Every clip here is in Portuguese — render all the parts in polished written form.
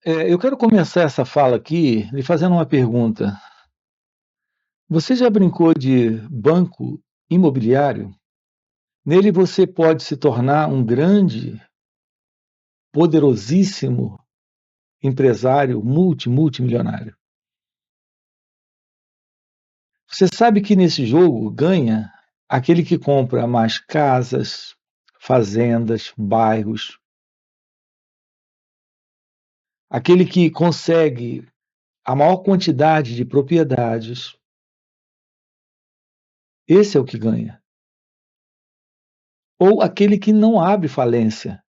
Eu quero começar essa fala aqui lhe fazendo uma pergunta. Você já brincou de banco imobiliário? Nele você pode se tornar um grande, poderosíssimo empresário multimilionário. Você sabe que nesse jogo ganha aquele que compra mais casas, fazendas, bairros, aquele que consegue a maior quantidade de propriedades. Esse é o que ganha. Ou aquele que não abre falência.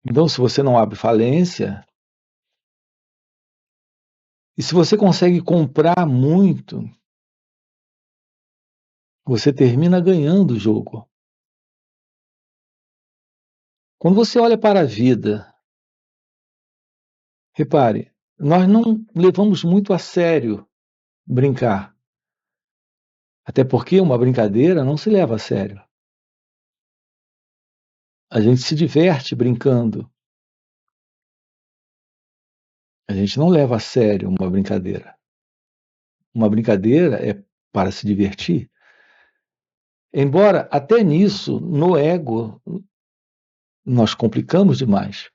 Então, se você não abre falência, e se você consegue comprar muito, você termina ganhando o jogo. Quando você olha para a vida, repare, nós não levamos muito a sério brincar. Até porque uma brincadeira não se leva a sério. A gente se diverte brincando. A gente não leva a sério uma brincadeira. Uma brincadeira é para se divertir. Embora até nisso, no ego, nós complicamos demais.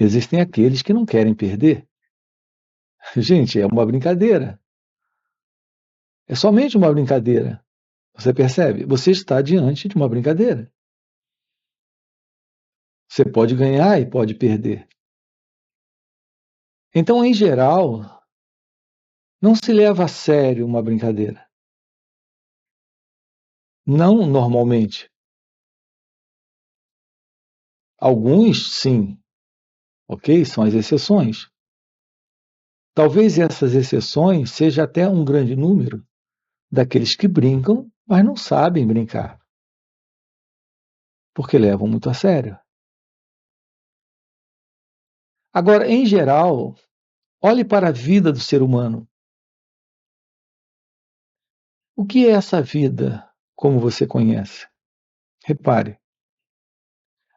Existem aqueles que não querem perder. Gente, é uma brincadeira. É somente uma brincadeira. Você percebe? Você está diante de uma brincadeira. Você pode ganhar e pode perder. Então, em geral, não se leva a sério uma brincadeira. Não normalmente. Alguns, sim, ok? São as exceções. Talvez essas exceções seja até um grande número daqueles que brincam, mas não sabem brincar, porque levam muito a sério. Agora, em geral, olhe para a vida do ser humano. O que é essa vida como você conhece? Repare,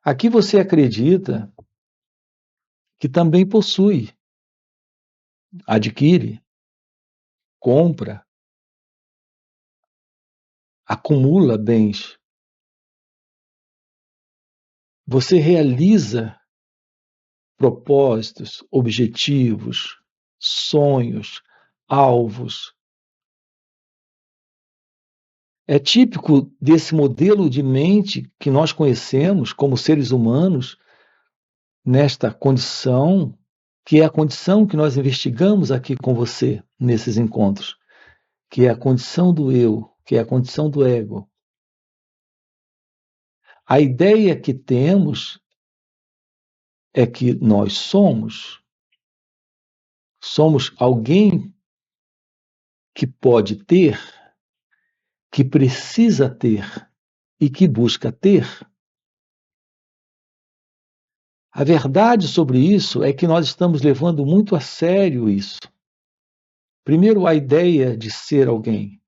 aqui você acredita que também possui, adquire, compra, acumula bens. Você realiza propósitos, objetivos, sonhos, alvos. É típico desse modelo de mente que nós conhecemos como seres humanos, nesta condição, que é a condição que nós investigamos aqui com você nesses encontros, que é a condição do eu, que é a condição do ego. A ideia que temos é que nós somos alguém que pode ter, que precisa ter e que busca ter. A verdade sobre isso é que nós estamos levando muito a sério isso. Primeiro, a ideia de ser alguém,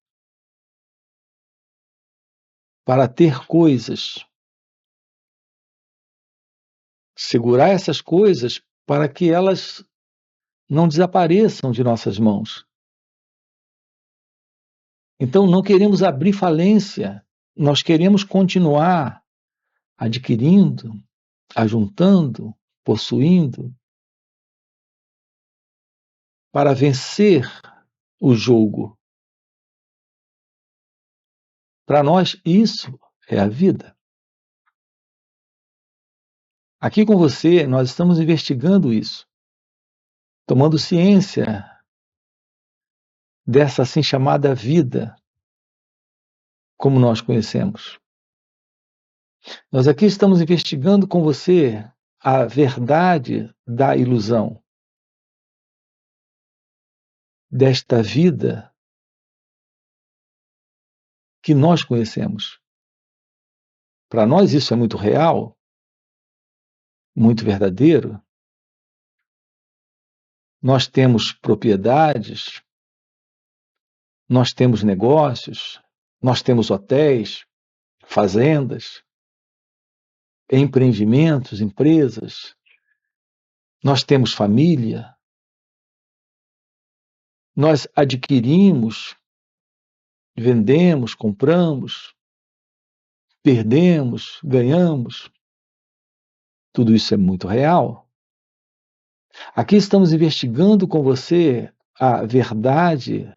para ter coisas, segurar essas coisas para que elas não desapareçam de nossas mãos. Então, não queremos abrir falência, nós queremos continuar adquirindo, ajuntando, possuindo, para vencer o jogo. Para nós, isso é a vida. Aqui com você, nós estamos investigando isso, tomando ciência dessa assim chamada vida, como nós conhecemos. Nós aqui estamos investigando com você a verdade da ilusão, desta vida que nós conhecemos. Para nós isso é muito real, muito verdadeiro. Nós temos propriedades, nós temos negócios, nós temos hotéis, fazendas, empreendimentos, empresas. nós temos família, nós adquirimos, vendemos, compramos, perdemos, ganhamos. Tudo isso é muito real. Aqui estamos investigando com você a verdade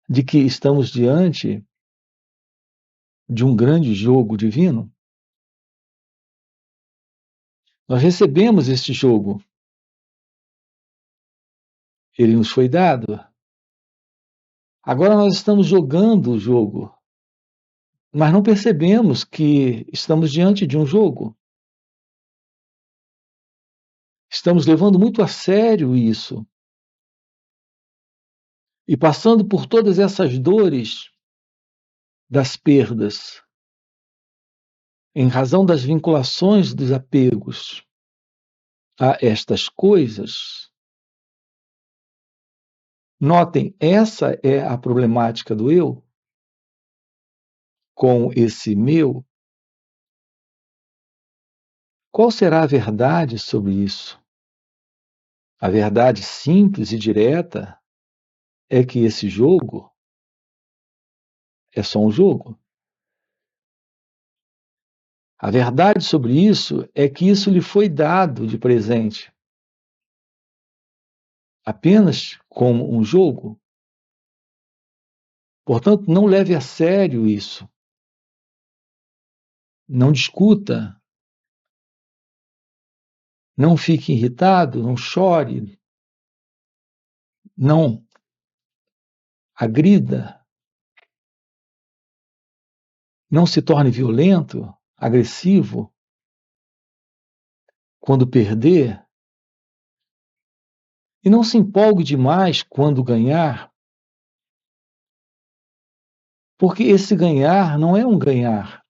de que estamos diante de um grande jogo divino. Nós recebemos este jogo, ele nos foi dado. Agora nós estamos jogando o jogo, mas não percebemos que estamos diante de um jogo. Estamos levando muito a sério isso e passando por todas essas dores das perdas, em razão das vinculações dos apegos a estas coisas. Notem, essa é a problemática do eu com esse meu. Qual será a verdade sobre isso? A verdade simples e direta é que esse jogo é só um jogo. A verdade sobre isso é que isso lhe foi dado de presente, apenas como um jogo. Portanto, não leve a sério isso. Não discuta, não fique irritado, não chore, não agrida, não se torne violento, agressivo quando perder, e não se empolgue demais quando ganhar, porque esse ganhar não é um ganhar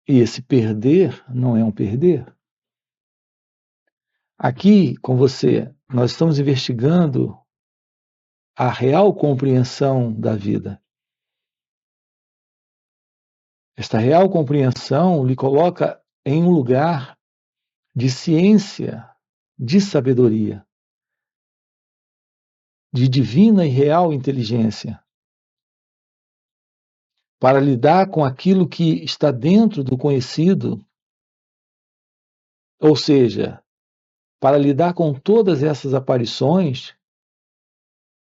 e esse perder não é um perder. Aqui com você, nós estamos investigando a real compreensão da vida. Esta real compreensão lhe coloca em um lugar de ciência, de sabedoria, de divina e real inteligência, para lidar com aquilo que está dentro do conhecido, ou seja, para lidar com todas essas aparições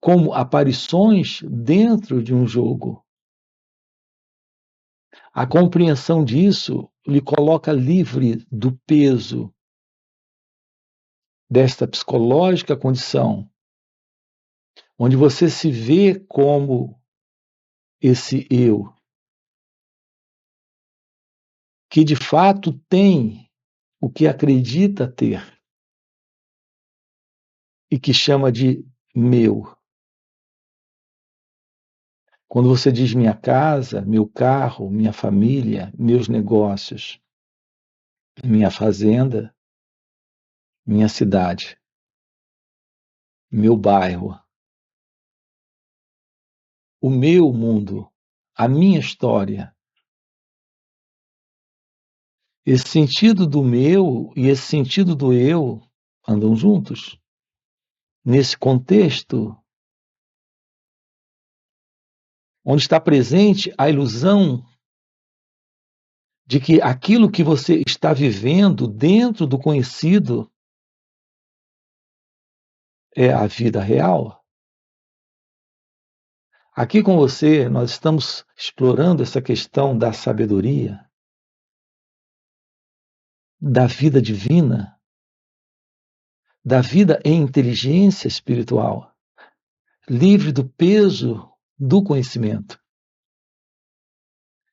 como aparições dentro de um jogo. A compreensão disso lhe coloca livre do peso desta psicológica condição, onde você se vê como esse eu, que de fato tem o que acredita ter e que chama de meu. Quando você diz minha casa, meu carro, minha família, meus negócios, minha fazenda, minha cidade, meu bairro, o meu mundo, a minha história. Esse sentido do meu e esse sentido do eu andam juntos. Nesse contexto, onde está presente a ilusão de que aquilo que você está vivendo dentro do conhecido é a vida real. Aqui com você, nós estamos explorando essa questão da sabedoria, da vida divina, da vida em inteligência espiritual, livre do peso do conhecimento.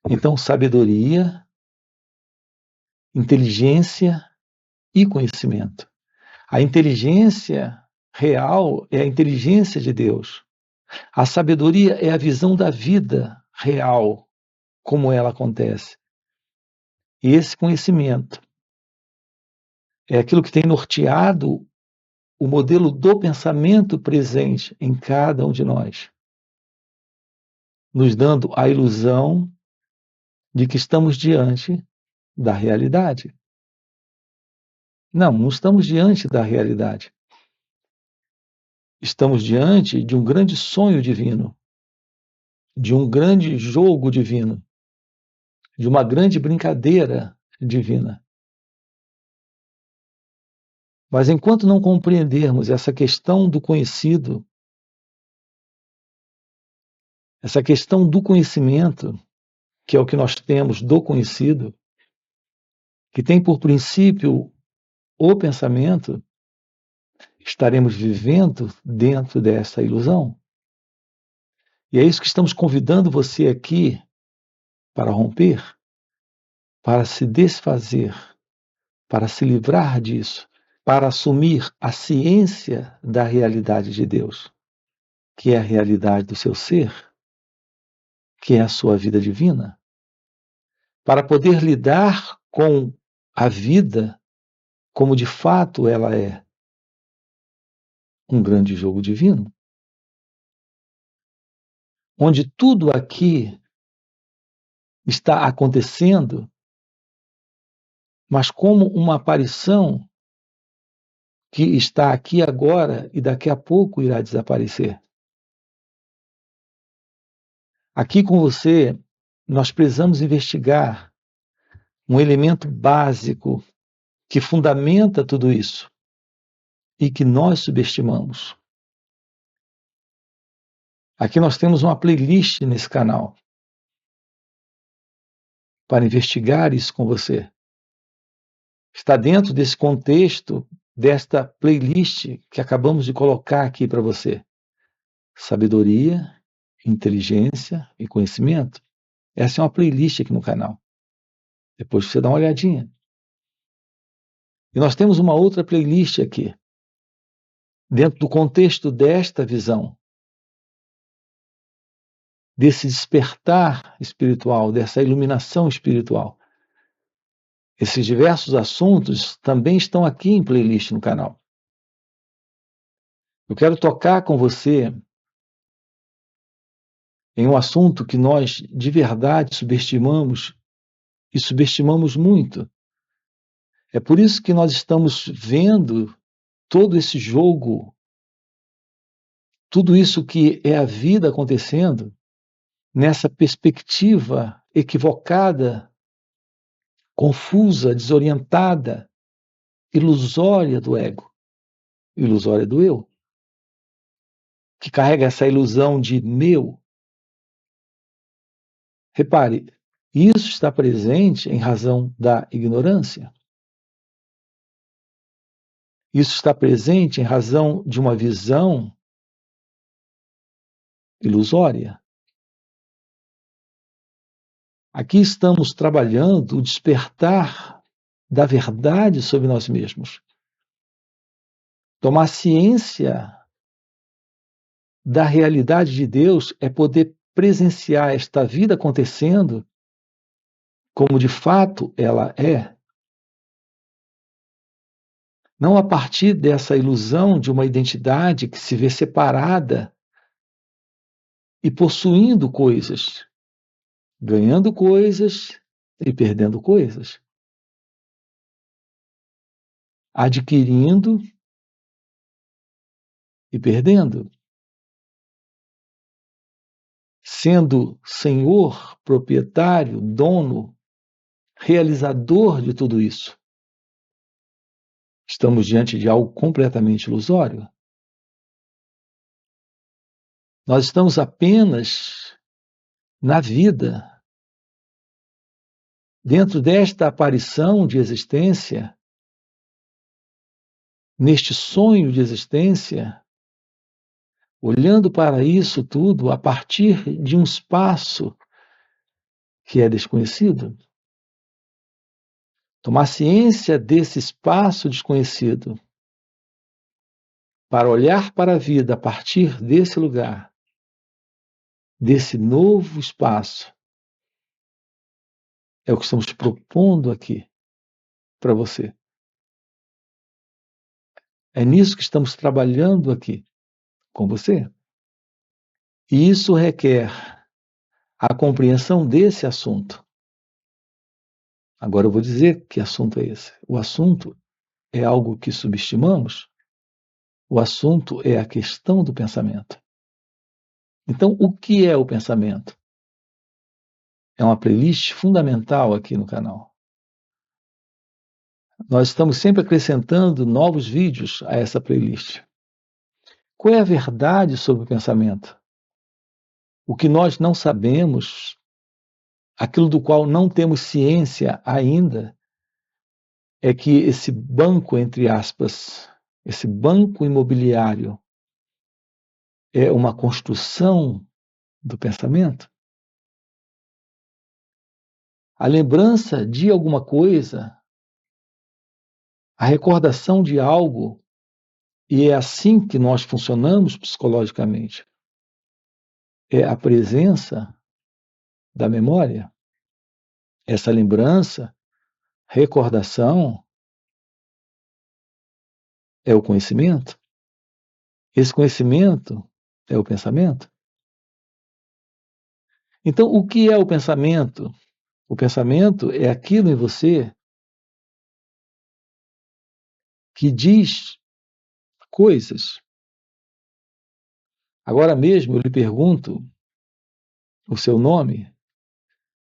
Então, sabedoria, inteligência e conhecimento. A inteligência real é a inteligência de Deus. A sabedoria é a visão da vida real, como ela acontece. E esse conhecimento é aquilo que tem norteado o modelo do pensamento presente em cada um de nós, nos dando a ilusão de que estamos diante da realidade. Não estamos diante da realidade. Estamos diante de um grande sonho divino, de um grande jogo divino, de uma grande brincadeira divina. Mas enquanto não compreendermos essa questão do conhecido, essa questão do conhecimento, que é o que nós temos do conhecido, que tem por princípio o pensamento, estaremos vivendo dentro dessa ilusão. E é isso que estamos convidando você aqui para romper, para se desfazer, para se livrar disso, para assumir a ciência da realidade de Deus, que é a realidade do seu ser, que é a sua vida divina, para poder lidar com a vida como de fato ela é, um grande jogo divino, onde tudo aqui está acontecendo, mas como uma aparição que está aqui agora e daqui a pouco irá desaparecer. Aqui com você, nós precisamos investigar um elemento básico que fundamenta tudo isso e que nós subestimamos. Aqui nós temos uma playlist nesse canal para investigar isso com você. Está dentro desse contexto, desta playlist que acabamos de colocar aqui para você. Sabedoria, inteligência e conhecimento. Essa é uma playlist aqui no canal. Depois você dá uma olhadinha. E nós temos uma outra playlist aqui, dentro do contexto desta visão, desse despertar espiritual, dessa iluminação espiritual. Esses diversos assuntos também estão aqui em playlist no canal. Eu quero tocar com você em um assunto que nós de verdade subestimamos e subestimamos muito. É por isso que nós estamos vendo todo esse jogo, tudo isso que é a vida acontecendo, nessa perspectiva equivocada, confusa, desorientada, ilusória do ego, ilusória do eu, que carrega essa ilusão de meu. Repare, isso está presente em razão da ignorância. Isso está presente em razão de uma visão ilusória. Aqui estamos trabalhando o despertar da verdade sobre nós mesmos. Tomar ciência da realidade de Deus é poder presenciar esta vida acontecendo como de fato ela é. Não a partir dessa ilusão de uma identidade que se vê separada e possuindo coisas, ganhando coisas e perdendo coisas, adquirindo e perdendo, sendo senhor, proprietário, dono, realizador de tudo isso. Estamos diante de algo completamente ilusório. Nós estamos apenas na vida, dentro desta aparição de existência, neste sonho de existência, olhando para isso tudo a partir de um espaço que é desconhecido. Tomar ciência desse espaço desconhecido para olhar para a vida a partir desse lugar, desse novo espaço, é o que estamos propondo aqui para você. É nisso que estamos trabalhando aqui com você. E isso requer a compreensão desse assunto. Agora eu vou dizer que assunto é esse. O assunto é algo que subestimamos, o assunto é a questão do pensamento. Então, o que é o pensamento? É uma playlist fundamental aqui no canal. Nós estamos sempre acrescentando novos vídeos a essa playlist. Qual é a verdade sobre o pensamento? O que nós não sabemos, aquilo do qual não temos ciência ainda, é que esse banco, entre aspas, esse banco imobiliário é uma construção do pensamento. A lembrança de alguma coisa, a recordação de algo, e é assim que nós funcionamos psicologicamente, é a presença da memória. Essa lembrança, recordação, é o conhecimento. Esse conhecimento é o pensamento. Então, o que é o pensamento? O pensamento é aquilo em você que diz coisas. Agora mesmo eu lhe pergunto o seu nome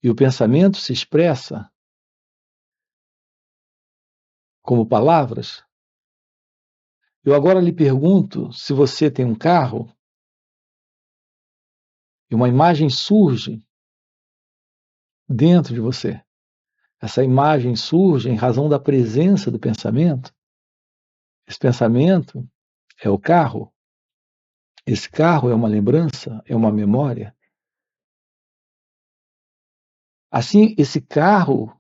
e o pensamento se expressa como palavras. Eu agora lhe pergunto se você tem um carro e uma imagem surge dentro de você. Essa imagem surge em razão da presença do pensamento. Esse pensamento é o carro. Esse carro é uma lembrança, é uma memória. Assim, esse carro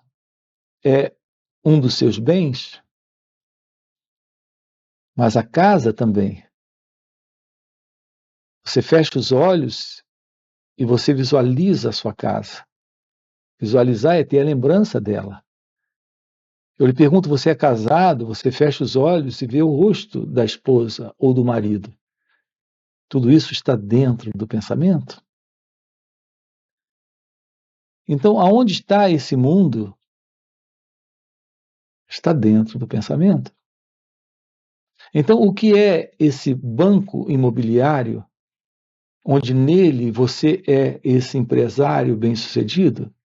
é um dos seus bens, mas a casa também. Você fecha os olhos e você visualiza a sua casa. Visualizar é ter a lembrança dela. Eu lhe pergunto, você é casado? Você fecha os olhos e vê o rosto da esposa ou do marido. Tudo isso está dentro do pensamento? Então, aonde está esse mundo? Está dentro do pensamento. Então, o que é esse banco imobiliário, onde nele você é esse empresário bem-sucedido?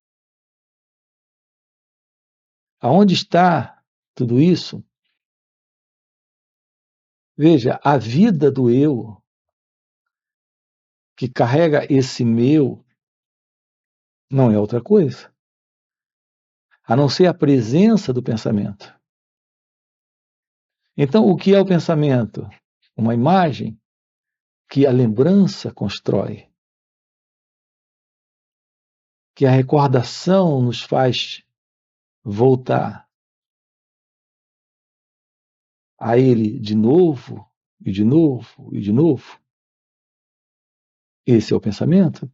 Aonde está tudo isso? Veja, a vida do eu, que carrega esse meu, não é outra coisa, a não ser a presença do pensamento. Então, o que é o pensamento? Uma imagem que a lembrança constrói, que a recordação nos faz voltar a ele de novo, e de novo, e de novo. Esse é o pensamento.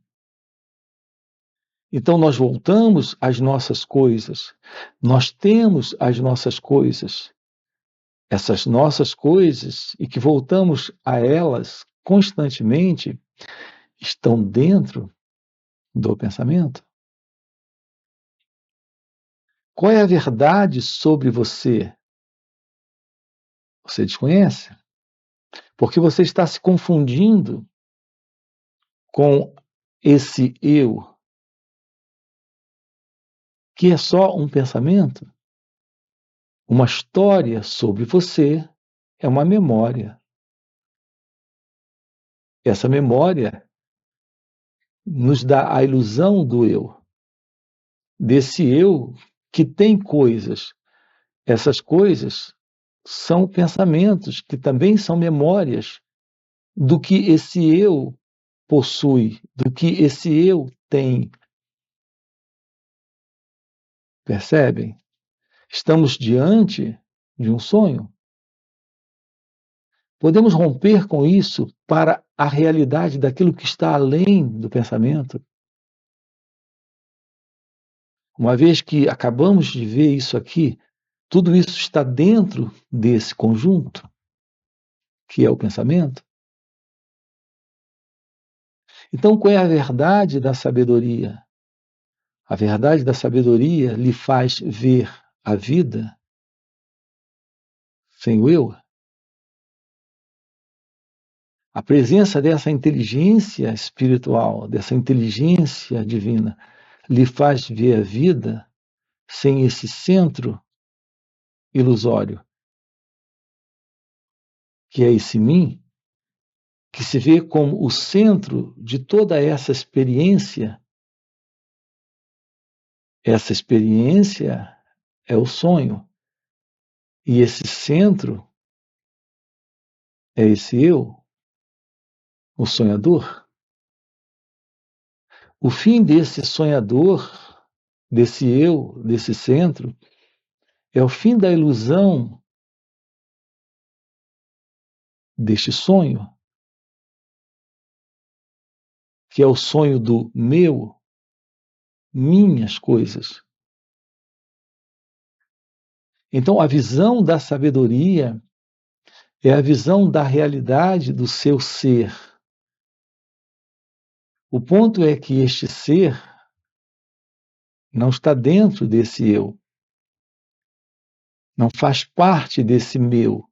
Então nós voltamos às nossas coisas, nós temos as nossas coisas, essas nossas coisas, e que voltamos a elas constantemente, estão dentro do pensamento. Qual é a verdade sobre você? Você desconhece, porque você está se confundindo com esse eu, que é só um pensamento. Uma história sobre você é uma memória. Essa memória nos dá a ilusão do eu, desse eu que tem coisas. Essas coisas são pensamentos, que também são memórias do que esse eu possui, do que esse eu tem. Percebem? Estamos diante de um sonho. Podemos romper com isso para a realidade daquilo que está além do pensamento. Uma vez que acabamos de ver isso aqui, tudo isso está dentro desse conjunto, que é o pensamento. Então, qual é a verdade da sabedoria? A verdade da sabedoria lhe faz ver a vida sem o eu. A presença dessa inteligência espiritual, dessa inteligência divina, lhe faz ver a vida sem esse centro ilusório, que é esse mim, que se vê como o centro de toda essa experiência. Essa experiência é o sonho, e esse centro é esse eu, o sonhador. O fim desse sonhador, desse eu, desse centro, é o fim da ilusão deste sonho, que é o sonho do meu, minhas coisas. Então, a visão da sabedoria é a visão da realidade do seu ser. O ponto é que este ser não está dentro desse eu, não faz parte desse meu.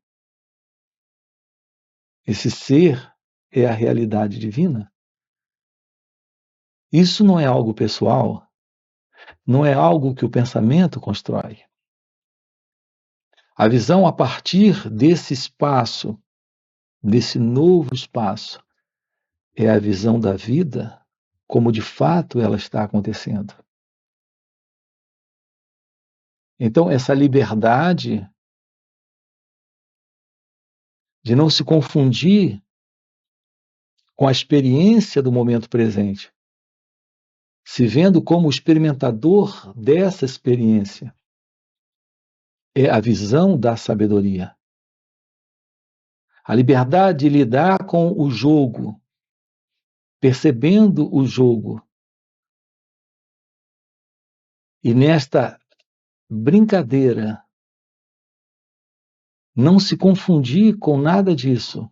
Esse ser é a realidade divina. Isso não é algo pessoal, não é algo que o pensamento constrói. A visão a partir desse espaço, desse novo espaço, é a visão da vida como de fato ela está acontecendo. Então, essa liberdade de não se confundir com a experiência do momento presente, se vendo como experimentador dessa experiência, é a visão da sabedoria. A liberdade de lidar com o jogo, percebendo o jogo. E nesta brincadeira, não se confundir com nada disso.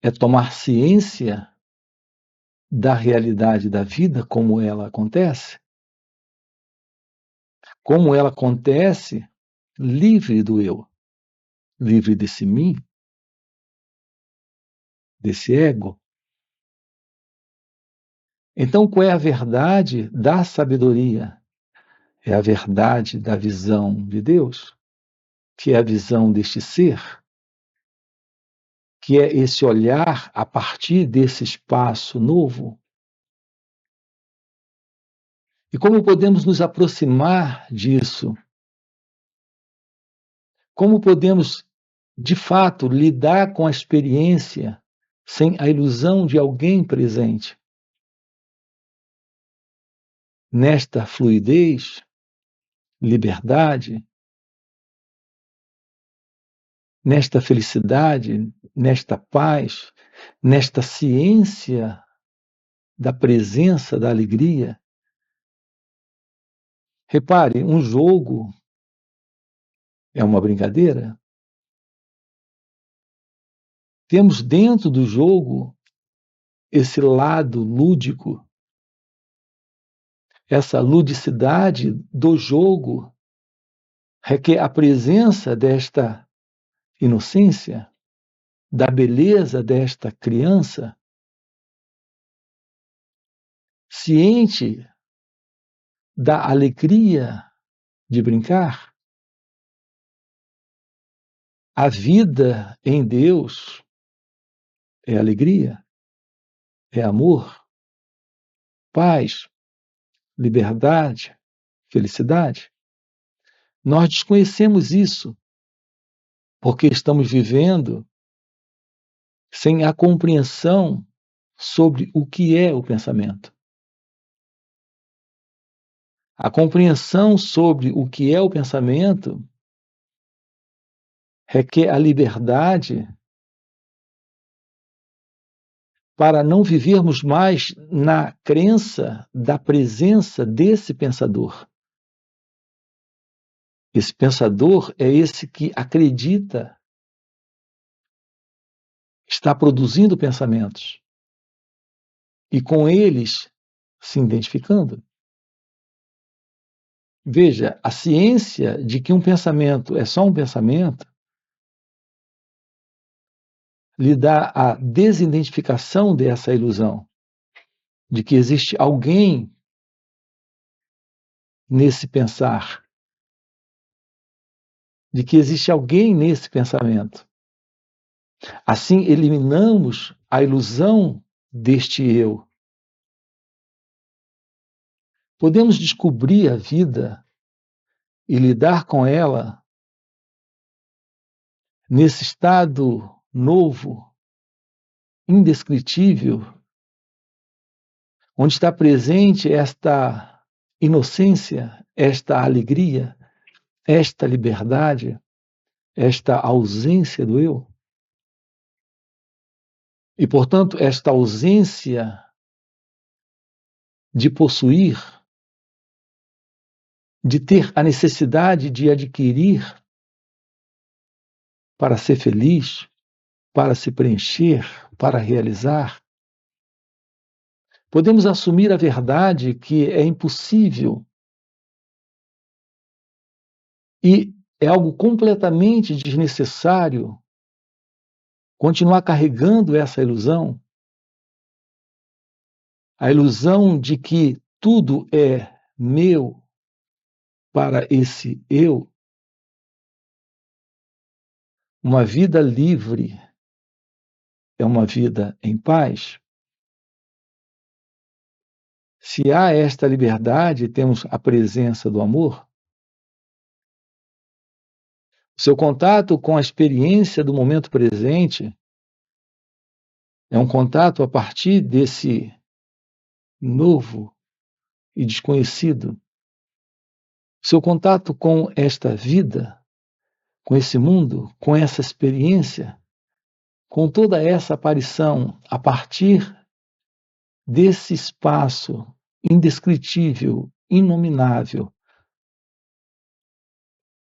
É tomar ciência da realidade da vida como ela acontece. Como ela acontece livre do eu, livre desse mim, desse ego. Então, qual é a verdade da sabedoria? É a verdade da visão de Deus, que é a visão deste ser, que é esse olhar a partir desse espaço novo. E como podemos nos aproximar disso? Como podemos, de fato, lidar com a experiência sem a ilusão de alguém presente? Nesta fluidez, liberdade, nesta felicidade, nesta paz, nesta ciência da presença da alegria. Repare, um jogo é uma brincadeira. Temos dentro do jogo esse lado lúdico, essa ludicidade do jogo requer a presença desta inocência, da beleza desta criança, ciente da alegria de brincar. A vida em Deus é alegria, é amor, paz, liberdade, felicidade. Nós desconhecemos isso porque estamos vivendo sem a compreensão sobre o que é o pensamento. A compreensão sobre o que é o pensamento requer a liberdade para não vivermos mais na crença da presença desse pensador. Esse pensador é esse que acredita, está produzindo pensamentos e com eles se identificando. Veja, a ciência de que um pensamento é só um pensamento lhe dá a desidentificação dessa ilusão, de que existe alguém nesse pensar, de que existe alguém nesse pensamento. Assim, eliminamos a ilusão deste eu. Podemos descobrir a vida e lidar com ela nesse estado novo, indescritível, onde está presente esta inocência, esta alegria, esta liberdade, esta ausência do eu. E, portanto, esta ausência de possuir, de ter a necessidade de adquirir para ser feliz, para se preencher, para realizar. Podemos assumir a verdade que é impossível e é algo completamente desnecessário continuar carregando essa ilusão, a ilusão de que tudo é meu para esse eu. Uma vida livre é uma vida em paz. Se há esta liberdade, temos a presença do amor. O seu contato com a experiência do momento presente é um contato a partir desse novo e desconhecido. O seu contato com esta vida, com esse mundo, com essa experiência, com toda essa aparição a partir desse espaço indescritível, inominável,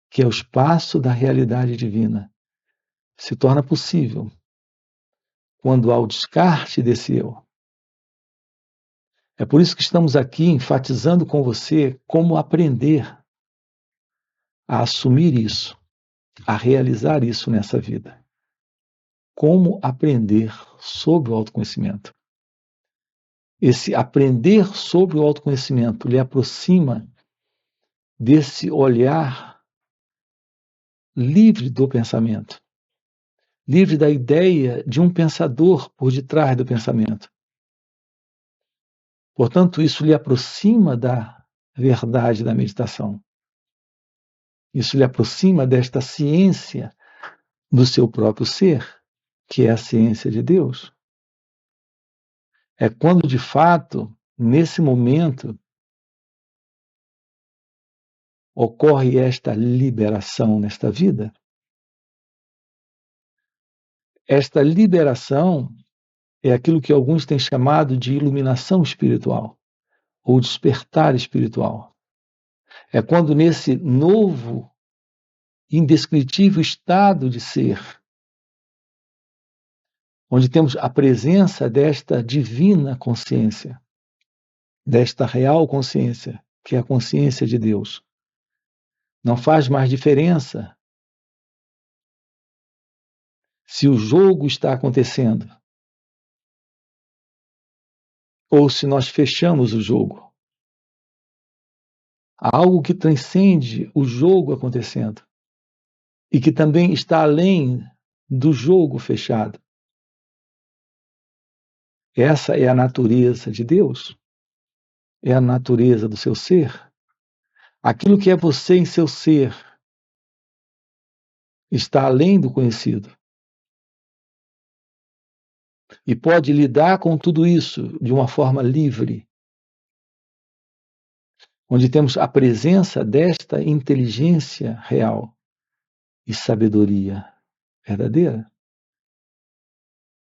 que é o espaço da realidade divina, se torna possível quando há o descarte desse eu. É por isso que estamos aqui enfatizando com você como aprender a assumir isso, a realizar isso nessa vida. Como aprender sobre o autoconhecimento. Esse aprender sobre o autoconhecimento lhe aproxima desse olhar livre do pensamento, livre da ideia de um pensador por detrás do pensamento. Portanto, isso lhe aproxima da verdade da meditação. Isso lhe aproxima desta ciência do seu próprio ser, que é a ciência de Deus. É quando, de fato, nesse momento, ocorre esta liberação nesta vida. Esta liberação é aquilo que alguns têm chamado de iluminação espiritual, ou despertar espiritual. É quando nesse novo, indescritível estado de ser, onde temos a presença desta divina consciência, desta real consciência, que é a consciência de Deus. Não faz mais diferença se o jogo está acontecendo ou se nós fechamos o jogo. Há algo que transcende o jogo acontecendo e que também está além do jogo fechado. Essa é a natureza de Deus, é a natureza do seu ser. Aquilo que é você em seu ser está além do conhecido. E pode lidar com tudo isso de uma forma livre, onde temos a presença desta inteligência real e sabedoria verdadeira,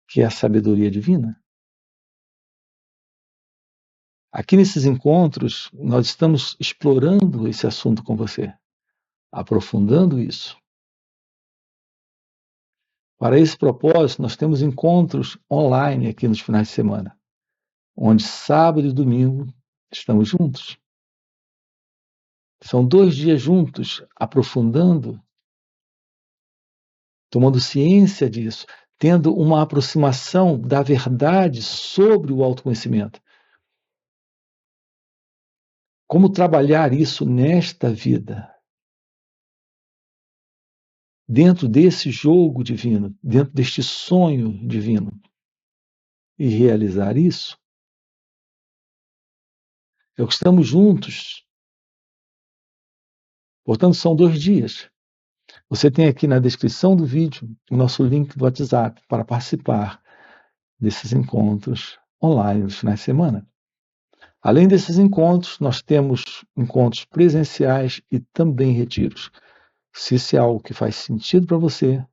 que é a sabedoria divina. Aqui nesses encontros, nós estamos explorando esse assunto com você, aprofundando isso. Para esse propósito, nós temos encontros online aqui nos finais de semana, onde sábado e domingo estamos juntos. São 2 dias juntos, aprofundando, tomando ciência disso, tendo uma aproximação da verdade sobre o autoconhecimento. Como trabalhar isso nesta vida? Dentro desse jogo divino, dentro deste sonho divino. E realizar isso é o que estamos juntos. Portanto, são 2 dias. Você tem aqui na descrição do vídeo o nosso link do WhatsApp para participar desses encontros online nos finais de semana. Além desses encontros, nós temos encontros presenciais e também retiros. Se isso é algo que faz sentido para você,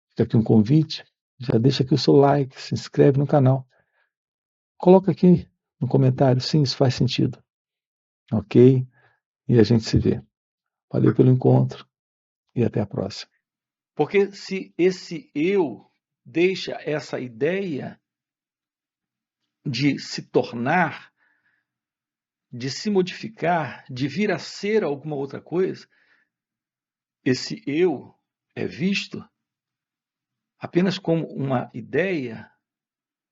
fica aqui um convite, já deixa aqui o seu like, se inscreve no canal. Coloca aqui no comentário, sim, isso faz sentido. Ok? E a gente se vê. Valeu pelo encontro e até a próxima. Porque se esse eu deixa essa ideia de se tornar, de se modificar, de vir a ser alguma outra coisa, esse eu é visto apenas como uma ideia,